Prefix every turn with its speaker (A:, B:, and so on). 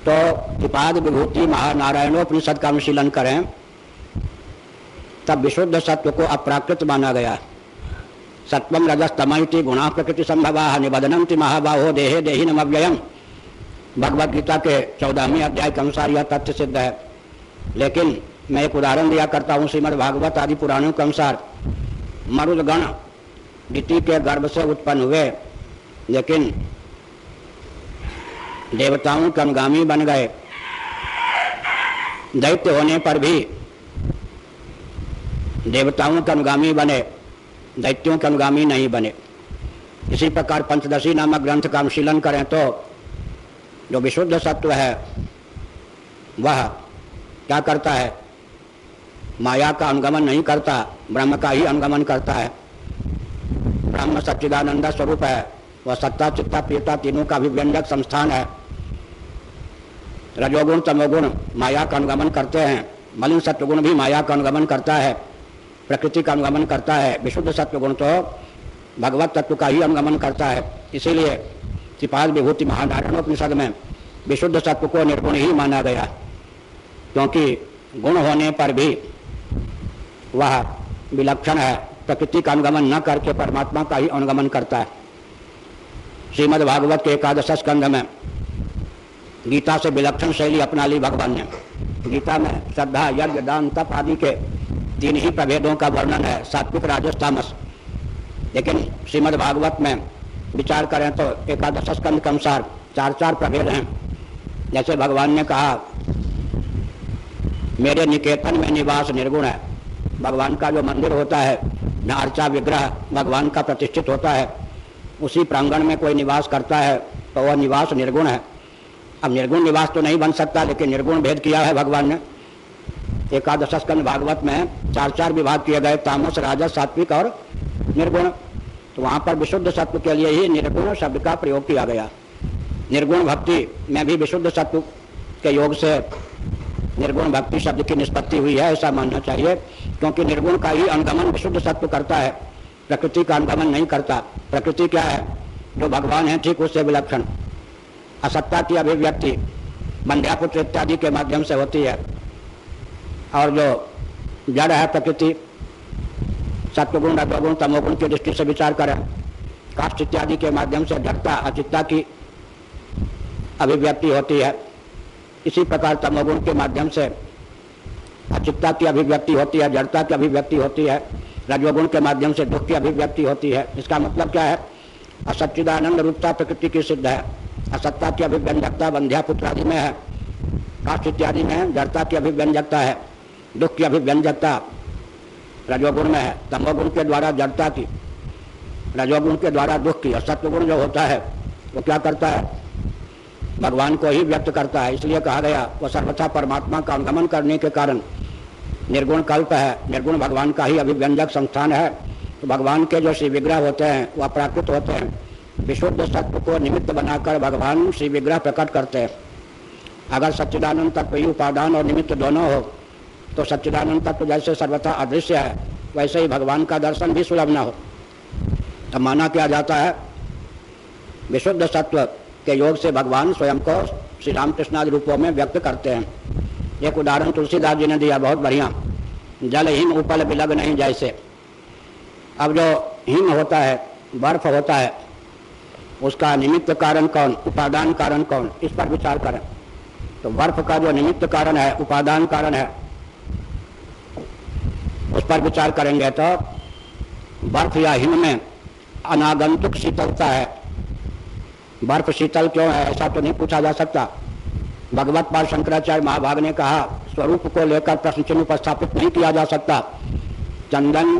A: तो त्रिपाद विभूति महानारायणोपनिषद का अनुशीलन करें तब विशुद्ध सत्व को अप्राकृत माना गया। सत्वम रजस तमैति गुणा प्रकृति संभवा निबधनंति महाबाहो देहे देहिनमव्ययम्। भगवद गीता के 14वें अध्याय के अनुसार यह तथ्य सिद्ध है। लेकिन मैं एक उदाहरण दिया करता हूँ। श्रीमद् भागवत आदि पुराणों के अनुसार मरुदगण दिति के गर्भ से उत्पन्न हुए, लेकिन देवताओं के अनुगामी बन गए। दैत्य होने पर भी देवताओं के अनुगामी बने, दैत्यों के अनुगामी नहीं बने। इसी प्रकार पंचदशी नामक ग्रंथ का अनुशीलन करें तो जो विशुद्ध सत्व है वह क्या करता है? माया का अनुगमन नहीं करता, ब्रह्म का ही अनुगमन करता है। ब्रह्म सच्चिदानंद स्वरूप है, वह सत्ता चित्ता प्रियता तीनों का अभिव्यंजक संस्थान है। रजोगुण तमोगुण माया का अनुगमन करते हैं, मलिन सत्वगुण भी माया का अनुगमन करता है, प्रकृति का अनुगमन करता है। विशुद्ध सत्वगुण तो भगवत तत्व का ही अनुगमन करता है। इसीलिए त्रिपाद विभूति महानारायणोपनिषद में विशुद्ध सत्व को निर्गुण ही माना गया, क्योंकि गुण होने पर भी वह विलक्षण है, प्रकृति का अनुगमन न करके परमात्मा का ही अनुगमन करता है। श्रीमद् भागवत के 11 स्कंध में गीता से विलक्षण शैली अपना ली भगवान ने। गीता में श्रद्धा यज्ञ दान तप आदि के 3 ही प्रभेदों का वर्णन है, सात्विक राजस तामस। लेकिन श्रीमद् भागवत में विचार करें तो 11 स्कंध के अनुसार 4 प्रभेद हैं। जैसे भगवान ने कहा मेरे निकेतन में निवास निर्गुण है। भगवान का जो मंदिर होता है, न अर्चा विग्रह भगवान का प्रतिष्ठित होता है, उसी प्रांगण में कोई निवास करता है तो वह निवास निर्गुण है। अब निर्गुण निवास तो नहीं बन सकता, लेकिन निर्गुण भेद किया है भगवान ने। 11 स्कंध भागवत में 4 विभाग किए गए, तामस राजस सात्विक और निर्गुण। तो वहाँ पर विशुद्ध सत्व के लिए ही निर्गुण शब्द का प्रयोग किया गया। निर्गुण भक्ति में भी विशुद्ध सत्व के योग से निर्गुण भक्ति शब्द की निष्पत्ति हुई है, ऐसा मानना चाहिए। क्योंकि निर्गुण का ही अनुगमन विशुद्ध सत्व करता है, प्रकृति का अनुगमन नहीं करता। प्रकृति क्या है? जो भगवान है ठीक उससे विलक्षण। असत्ता की अभिव्यक्ति बंध्यापुत्र इत्यादि के माध्यम से होती है, और जो जड़ है प्रकृति सत्वगुण रजोगुण तमोगुण की दृष्टि से विचार करें, काष्ठ इत्यादि के माध्यम से जड़ता अचित्ता की अभिव्यक्ति होती है। इसी प्रकार तमोगुण के माध्यम से अचित्ता की अभिव्यक्ति होती है, जड़ता की अभिव्यक्ति होती है। रजोगुण के माध्यम से दुख की अभिव्यक्ति होती है। इसका मतलब क्या है? असच्चिदानंद रूपता प्रकृति की सिद्ध है। असत्ता की अभिव्यंजकता बंध्यापुत्र आदि में है, काष्ठ इत्यादि में है। जड़ता की अभिव्यंजकता है, दुख की अभिव्यंजकता रजोगुण में है। तमोगुण के द्वारा जड़ता की, रजोगुण के द्वारा दुख की। और सत्वगुण जो होता है वो क्या करता है? भगवान को ही व्यक्त करता है। इसलिए कहा गया वह सर्वथा परमात्मा का अनुगमन करने के कारण निर्गुण कल्प है। निर्गुण भगवान का ही अभिव्यंजक संस्थान है। तो भगवान के जो श्री विग्रह होते हैं वह प्राकृत होते हैं। विशुद्ध सत्व को निमित्त बनाकर भगवान श्री विग्रह प्रकट करते हैं। अगर सच्चिदानंद तत्व ही उपादान और निमित्त दोनों हो तो सच्चिदानंद तत्व जैसे सर्वथा अदृश्य है, वैसे ही भगवान का दर्शन भी सुलभ न हो। तब माना क्या जाता है? विशुद्ध सत्व के योग से भगवान स्वयं को श्री रामकृष्ण आदि रूपों में व्यक्त करते हैं। एक उदाहरण तुलसीदास जी ने दिया, बहुत बढ़िया। जल हिम उपल बिलग नहीं जैसे। अब जो हिम होता है, बर्फ होता है, उसका निमित्त कारण कौन, उपादान कारण कौन, इस पर विचार करें। तो बर्फ का जो निमित्त कारण है, उपादान कारण है, उस पर विचार करेंगे तो बर्फ या हिम में अनागंतुक शीतलता है। बर्फ शीतल क्यों है ऐसा तो नहीं पूछा जा सकता। भगवत पाद शंकराचार्य महाभाग ने कहा स्वरूप को लेकर प्रश्न चिन्ह उपस्थापित नहीं किया जा सकता। चंदन